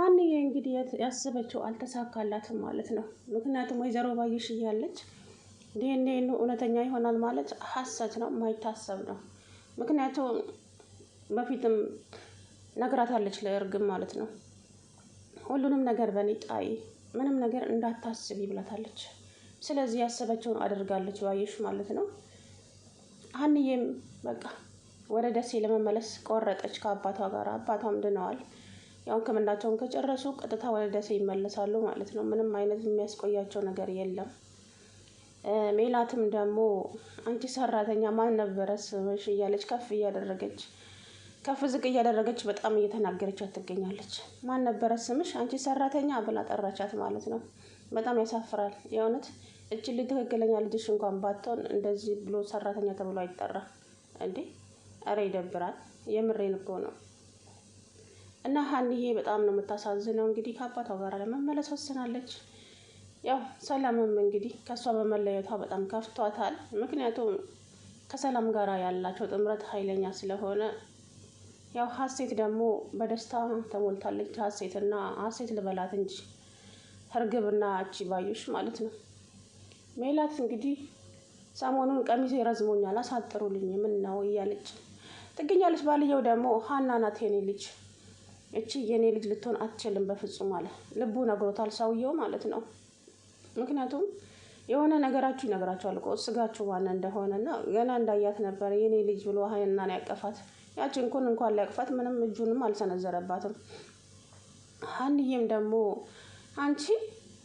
ሀኒዬ እንግዲህ ያሰበችው አልተሳካላትም ማለት ነው። ምክንያቱም ወይዘሮ ባዩሽ እያለች ዲኤንኤ እውነተኛ ይሆናል ማለት ሀሰት ነው፣ የማይታሰብ ነው። ምክንያቱም በፊትም ነግራታለች ለእርግብ ማለት ነው። ሁሉንም ነገር በእኔ ጣይ፣ ምንም ነገር እንዳታስቢ ብላታለች። ስለዚህ ያሰበችውን አድርጋለች ባዩሽ ማለት ነው። ሀኒዬም በቃ ወደ ደሴ ለመመለስ ቆረጠች ከአባቷ ጋር። አባቷም ድነዋል። ያው ሕክምናቸውን ከጨረሱ ቀጥታ ወደ ደሴ ይመለሳሉ ማለት ነው። ምንም አይነት የሚያስቆያቸው ነገር የለም። ሜላትም ደግሞ አንቺ ሰራተኛ ማን ነበረ ስምሽ እያለች ከፍ ዝቅ እያደረገች በጣም እየተናገረቻት ትገኛለች። ማን ነበረ ስምሽ አንቺ ሰራተኛ ብላ ጠራቻት ማለት ነው። በጣም ያሳፍራል የእውነት። እቺ ልጅ ትክክለኛ ልጅሽ እንኳን ባትሆን እንደዚህ ብሎ ሰራተኛ ተብሎ አይጠራም እንዴ! አረ ይደብራል። የምሬን እኮ ነው። እና ሀኒዬ በጣም ነው የምታሳዝነው። እንግዲህ ከአባቷ ጋር ለመመለስ ወስናለች። ያው ሰላምም እንግዲህ ከእሷ በመለየቷ በጣም ከፍቷታል። ምክንያቱም ከሰላም ጋር ያላቸው ጥምረት ኃይለኛ ስለሆነ፣ ያው ሀሴት ደግሞ በደስታ ተሞልታለች። ሀሴት ልበላት እንጂ እርግብና እቺ ባዩሽ ማለት ነው። ሜላት እንግዲህ ሰሞኑን ቀሚሴ ረዝሞኛል አሳጥሩልኝ ምን ነው እያለች ትገኛለች። ባልየው ደግሞ ሀና ናት የኔ ልጅ፣ እቺ የኔ ልጅ ልትሆን አትችልም በፍጹም አለ። ልቡ ነግሮታል ሰውየው ማለት ነው። ምክንያቱም የሆነ ነገራችሁ ይነግራችኋል እኮ ስጋችሁ ማን እንደሆነና ገና እንዳያት ነበር የኔ ልጅ ብሎ ሀናን ያቀፋት። ያችን እንኳን ሊያቅፋት ምንም እጁንም አልሰነዘረባትም። ሀኒዬም ደግሞ አንቺ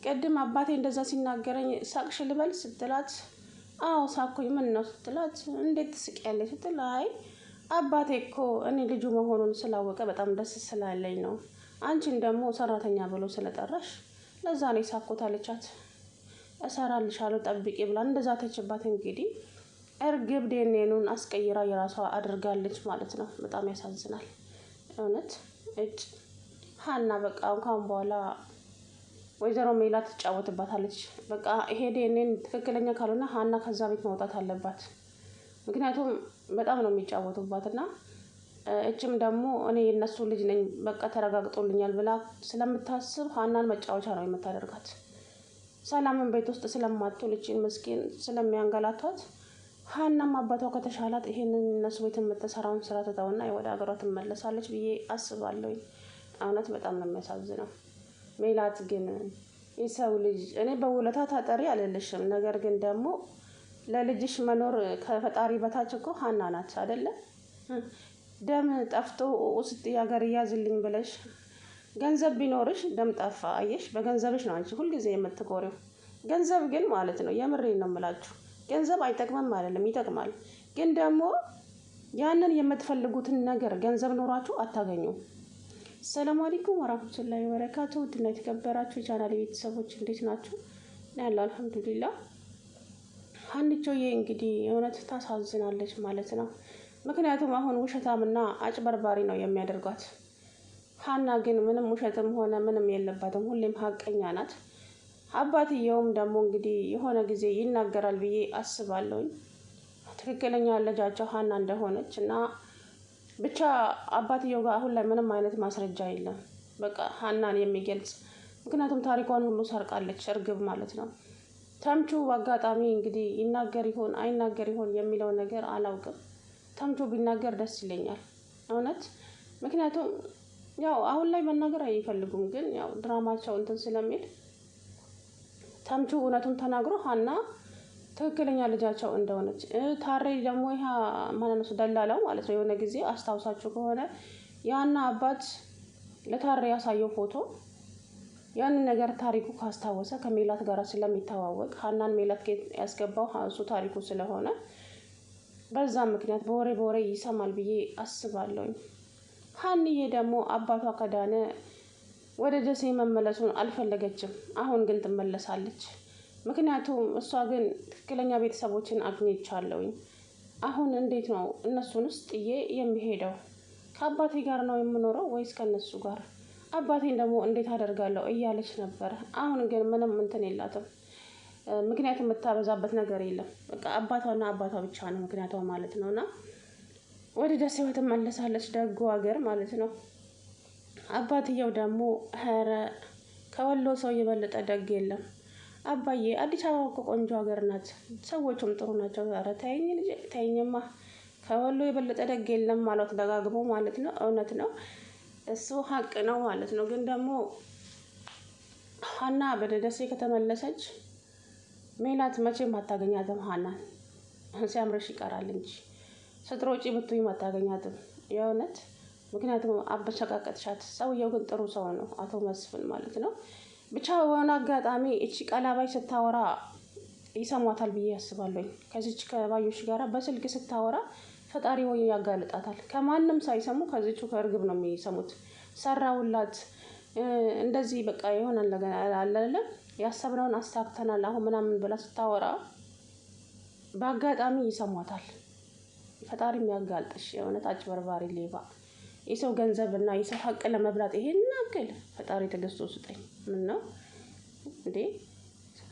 ቅድም አባቴ እንደዛ ሲናገረኝ ሳቅሽ ልበል ስትላት፣ አዎ ሳኩኝ ምን ነው ስትላት፣ እንዴት ትስቂያለሽ ስትል፣ አይ አባቴ እኮ እኔ ልጁ መሆኑን ስላወቀ በጣም ደስ ስላለኝ ነው። አንቺን ደግሞ ሰራተኛ ብሎ ስለጠራሽ ለዛ ነው የሳኩት አለቻት። እሰራልሻለሁ ጠብቂ ብላ እንደዛ ተችባት። እንግዲህ እርግብ ዲኤንኤውን አስቀይራ የራሷ አድርጋለች ማለት ነው። በጣም ያሳዝናል እውነት። ሀና በቃ እንኳን በኋላ ወይዘሮ ሜላት ትጫወትባታለች። በቃ ይሄ ዲኤንኤ ትክክለኛ ካልሆነ ሀና ከዛ ቤት መውጣት አለባት። ምክንያቱም በጣም ነው የሚጫወቱባት እና እችም ደግሞ እኔ የነሱ ልጅ ነኝ በቃ ተረጋግጦልኛል ብላ ስለምታስብ ሀናን መጫወቻ ነው የምታደርጋት። ሰላምን ቤት ውስጥ ስለማትውል እቺን ምስኪን ስለሚያንገላቷት፣ ሀናም አባቷ ከተሻላት ይሄንን እነሱ ቤት የምትሰራውን ስራ ትተውና ወደ ሀገሯ ትመለሳለች ብዬ አስባለሁ። እውነት በጣም ነው የሚያሳዝነው። ሜላት ግን የሰው ልጅ እኔ በውለታ ታጠሪ አልልሽም፣ ነገር ግን ደግሞ ለልጅሽ መኖር ከፈጣሪ በታች እኮ ሀና ናት አይደለ? ደም ጠፍቶ ውስጥ ያገር ያዝልኝ ብለሽ ገንዘብ ቢኖርሽ ደም ጠፋ አየሽ፣ በገንዘብሽ ነው አንቺ ሁልጊዜ የምትኮሪው። ገንዘብ ግን ማለት ነው የምሬን ነው የምላችሁ፣ ገንዘብ አይጠቅምም አይደለም ይጠቅማል። ግን ደግሞ ያንን የምትፈልጉትን ነገር ገንዘብ ኖራችሁ አታገኙም። ሰላም አለይኩም ወራህመቱላሂ ወበረካቱ። ውድና የተከበራችሁ የቻናሌ ቤተሰቦች እንዴት ናችሁ? ያለው አልሐምዱሊላህ። ሀኒቾዬ እንግዲህ እውነት ታሳዝናለች ማለት ነው። ምክንያቱም አሁን ውሸታምና አጭበርባሪ ነው የሚያደርጓት። ሀና ግን ምንም ውሸትም ሆነ ምንም የለባትም፣ ሁሌም ሀቀኛ ናት። አባትየውም ደግሞ እንግዲህ የሆነ ጊዜ ይናገራል ብዬ አስባለሁኝ ትክክለኛ ልጃቸው ሀና እንደሆነች እና ብቻ አባትየው ጋር አሁን ላይ ምንም አይነት ማስረጃ የለም በቃ ሀናን የሚገልጽ። ምክንያቱም ታሪኳን ሁሉ ሰርቃለች እርግብ ማለት ነው። ተምቹ በአጋጣሚ እንግዲህ ይናገር ይሆን አይናገር ይሆን የሚለውን ነገር አላውቅም። ተምቹ ቢናገር ደስ ይለኛል እውነት። ምክንያቱም ያው አሁን ላይ መናገር አይፈልጉም፣ ግን ያው ድራማቸው እንትን ስለሚል ተምቹ እውነቱን ተናግሮ ሀና ትክክለኛ ልጃቸው እንደሆነች ታሬ ደግሞ ይሄ ማንነሱ ደላላው ማለት ነው። የሆነ ጊዜ አስታውሳችሁ ከሆነ ያና አባት ለታሬ ያሳየው ፎቶ ያንን ነገር ታሪኩ ካስታወሰ ከሜላት ጋር ስለሚተዋወቅ ሀናን ሜላት ያስገባው እሱ ታሪኩ ስለሆነ በዛ ምክንያት በወሬ ይሰማል ብዬ አስባለሁኝ። ሀኒዬ ደግሞ አባቷ ከዳነ ወደ ደሴ መመለሱን አልፈለገችም። አሁን ግን ትመለሳለች። ምክንያቱም እሷ ግን ትክክለኛ ቤተሰቦችን አግኝቻለሁኝ። አሁን እንዴት ነው እነሱንስ ጥዬ የሚሄደው? ከአባቴ ጋር ነው የምኖረው ወይስ ከነሱ ጋር? አባቴን ደግሞ እንዴት አደርጋለሁ እያለች ነበር። አሁን ግን ምንም እንትን የላትም። ምክንያቱም የምታበዛበት ነገር የለም። በቃ አባቷና አባቷ ብቻ ነው ምክንያቷ ማለት ነውና ወደ ደሴ ትመለሳለች። ደጉ ሀገር ማለት ነው። አባትየው ደግሞ ኧረ ከወሎ ሰው የበለጠ ደግ የለም አባዬ፣ አዲስ አበባ እኮ ቆንጆ ሀገር ናት፣ ሰዎቹም ጥሩ ናቸው። ኧረ ተይኝ ልጄ ተይኝማ፣ ከወሎ የበለጠ ደግ የለም ማለት ደጋግሞ ማለት ነው። እውነት ነው፣ እሱ ሀቅ ነው ማለት ነው። ግን ደግሞ ሀና ወደ ደሴ ከተመለሰች ሜላት መቼም አታገኛትም። ሀናን ሲያምርሽ ይቀራል እንጂ ስትሮጪ ብትይም አታገኛትም የእውነት። ምክንያቱም አበሸቃቀጥሻት። ሰውየው ግን ጥሩ ሰው ነው፣ አቶ መስፍን ማለት ነው። ብቻ በሆነ አጋጣሚ እቺ ቀላባይ ስታወራ ይሰሟታል ብዬ ያስባለሁ። ከዚች ከባዮሽ ጋራ በስልክ ስታወራ ፈጣሪ ወይ ያጋልጣታል። ከማንም ሳይሰሙ ከዚቹ ከእርግብ ነው የሚሰሙት። ሰራውላት እንደዚህ በቃ ይሆናል ነገር አለለ ያሰብነውን አሳክተናል አሁን ምናምን ብላ ስታወራ በአጋጣሚ ይሰሟታል። ፈጣሪ የሚያጋልጥሽ የእውነት አጭበርባሪ ሌባ፣ የሰው ገንዘብ እና የሰው ሀቅ ለመብላት ይሄን ያክል ፈጣሪ ትዕግስቱ ስጠኝ። ምን ነው እንዴ?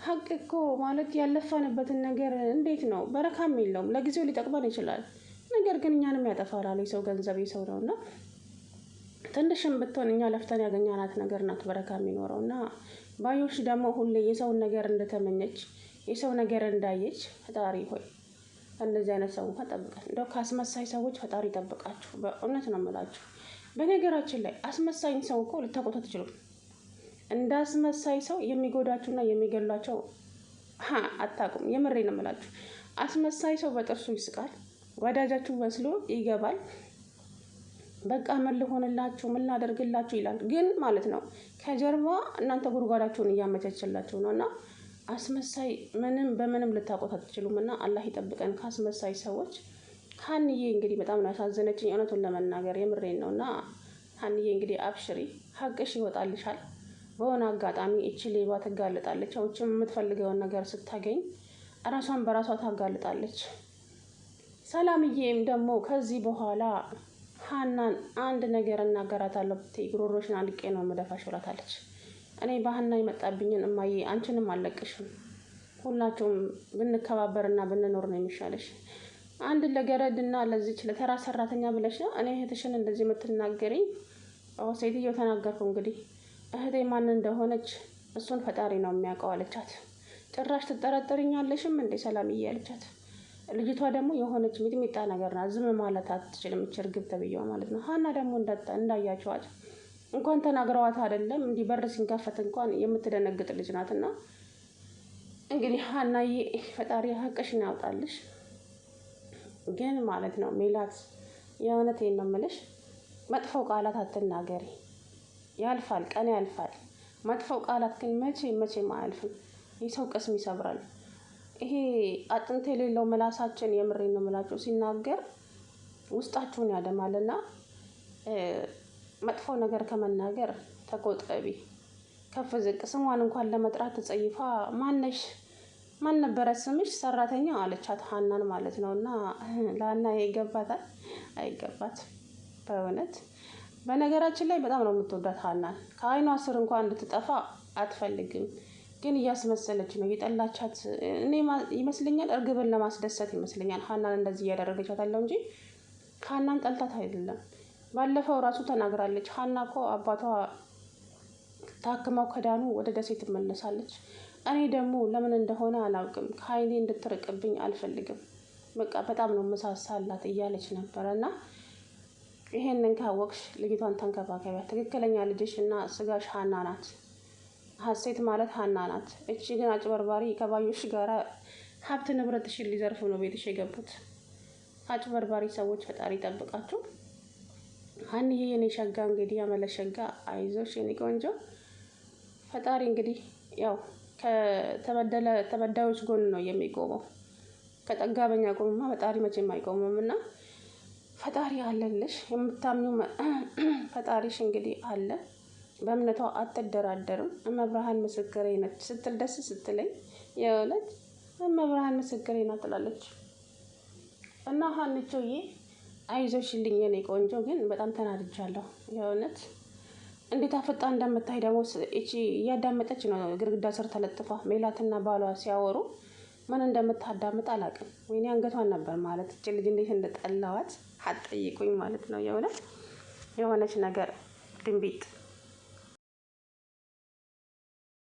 ሀቅ እኮ ማለት ያለፋንበትን ነገር እንዴት ነው በረካም የለውም። ለጊዜው ሊጠቅመን ይችላል፣ ነገር ግን እኛንም ያጠፋናል። የሰው ገንዘብ የሰው ነው እና ትንሽም ብትሆን እኛ ለፍተን ያገኛናት ነገር ናት በረካ የሚኖረው። እና ባዮሽ ደግሞ ሁሌ የሰውን ነገር እንደተመኘች የሰው ነገር እንዳየች ፈጣሪ ሆይ እንደዚህ አይነት ሰው እንኳን ጠብቀን። እንደው ከአስመሳይ ሰዎች ፈጣሪ ጠብቃችሁ። በእውነት ነው የምላችሁ። በነገራችን ላይ አስመሳይን ሰው እኮ ልታውቁት አትችሉም። እንደ አስመሳይ ሰው የሚጎዳችሁና የሚገሏቸው አታውቁም። የምሬ ነው የምላችሁ። አስመሳይ ሰው በጥርሱ ይስቃል፣ ወዳጃችሁ መስሎ ይገባል። በቃ ምን ልሆንላችሁ ምን ላደርግላችሁ ይላል። ግን ማለት ነው ከጀርባ እናንተ ጉድጓዳችሁን እያመቻችላችሁ ነው። እና አስመሳይ ምንም በምንም ልታውቁት አትችሉም። እና አላህ ይጠብቀን ከአስመሳይ ሰዎች። ሀንዬ እንግዲህ በጣም ነው ያሳዘነችኝ እውነቱን ለመናገር የምሬን ነው። እና ሀንዬ እንግዲህ አብሽሪ፣ ሀቅሽ ይወጣልሻል። በሆነ አጋጣሚ እቺ ሌባ ትጋልጣለች። አውችም የምትፈልገውን ነገር ስታገኝ እራሷን በራሷ ታጋልጣለች። ሰላምዬም ደግሞ ከዚህ በኋላ ሀናን አንድ ነገር እናገራታለሁ ብትይ ጉሮሮሽን አንቄ ነው የምደፋሽ ብላታለች። እኔ በሀና የመጣብኝን እማዬ አንቺንም አልለቅሽም። ሁላችሁም ብንከባበርና ብንኖር ነው የሚሻለሽ። አንድ ለገረድና ለዚች ለተራ ሰራተኛ ብለሽ ነው እኔ እህትሽን እንደዚህ የምትናገሪኝ? ሴትዮ ተናገርኩ እንግዲህ። እህቴ ማን እንደሆነች እሱን ፈጣሪ ነው የሚያውቀው አለቻት። ጭራሽ ትጠረጥርኛለሽም እንዴ ሰላምዬ አለቻት። ልጅቷ ደግሞ የሆነች ሚጥሚጣ ነገር ናት፣ ዝም ማለት አትችልም። እርግብ ተብዬዋ ማለት ነው። ሀና ደግሞ እንዳያቸዋት እንኳን ተናግረዋት አይደለም እንዲህ በር ሲንከፈት እንኳን የምትደነግጥ ልጅ ናትና እንግዲህ ሀናዬ ፈጣሪ ሀቅሽን ያውጣልሽ። ግን ማለት ነው ሜላት የእውነቴን ነው የምልሽ፣ መጥፎ ቃላት አትናገሪ። ያልፋል፣ ቀን ያልፋል። መጥፎ ቃላት ግን መቼም አያልፍም። የሰው ቅስም ይሰብራል። ይሄ አጥንት የሌለው ምላሳችን የምሬን ነው የምላችሁ ሲናገር ውስጣችሁን ያደማልና መጥፎ ነገር ከመናገር ተቆጠቢ። ከፍ ዝቅ ስሟን እንኳን ለመጥራት ተጸይፋ ማነሽ ማን ነበረ ስምሽ ሰራተኛ አለቻት ሀናን ማለት ነው። እና ለሀና ይገባታል አይገባት በእውነት። በነገራችን ላይ በጣም ነው የምትወዳት ሀናን። ከአይኗ ስር እንኳን እንድትጠፋ አትፈልግም። ግን እያስመሰለች ነው የጠላቻት። እኔ ይመስለኛል እርግብን ለማስደሰት ይመስለኛል ሀናን እንደዚህ እያደረገቻት አለው እንጂ ሀናን ጠልታት አይደለም። ባለፈው ራሱ ተናግራለች። ሀና እኮ አባቷ ታክመው ከዳኑ ወደ ደሴ ትመለሳለች። እኔ ደግሞ ለምን እንደሆነ አላውቅም ከአይኔ እንድትርቅብኝ አልፈልግም። በቃ በጣም ነው መሳሳላት እያለች ነበረ። እና ይሄንን ካወቅሽ ልጅቷን ተንከባከቢያት። ትክክለኛ ልጅሽ እና ስጋሽ ሀና ናት። ሀሴት ማለት ሀና ናት። እቺ ግን አጭበርባሪ ከባዮሽ ጋራ ሀብት ንብረትሽን ሊዘርፉ ነው ቤትሽ የገቡት። አጭበርባሪ ሰዎች ፈጣሪ ይጠብቃችሁ። ሀንዬ የኔ ሸጋ እንግዲህ ያመለሸጋ አይዞሽ የኔ ቆንጆ። ፈጣሪ እንግዲህ ያው ተበዳዮች ጎን ነው የሚቆመው። ከጠጋበኛ ጎንማ ፈጣሪ መቼም አይቆምም። እና ፈጣሪ አለልሽ። የምታምኙ ፈጣሪሽ እንግዲህ አለ። በእምነቷ አትደራደርም። እመብርሃን ምስክሬ ነች ስትል ደስ ስትለኝ የእውነት እመብርሃን ምስክሬ ናት ትላለች። እና ሀንቾዬ አይዞሽልኝ የኔ ቆንጆ። ግን በጣም ተናድጃለሁ የእውነት። እንዴት አፍጣ እንደምታይ ደግሞ እቺ እያዳመጠች ነው ግድግዳ ስር ተለጥፋ ሜላትና ባሏ ሲያወሩ ምን እንደምታዳምጥ አላውቅም። ወይኔ አንገቷን ነበር ማለት እቺ ልጅ እንዴት እንደጠላዋት አትጠይቁኝ ማለት ነው የእውነት። የሆነች ነገር ድንቢጥ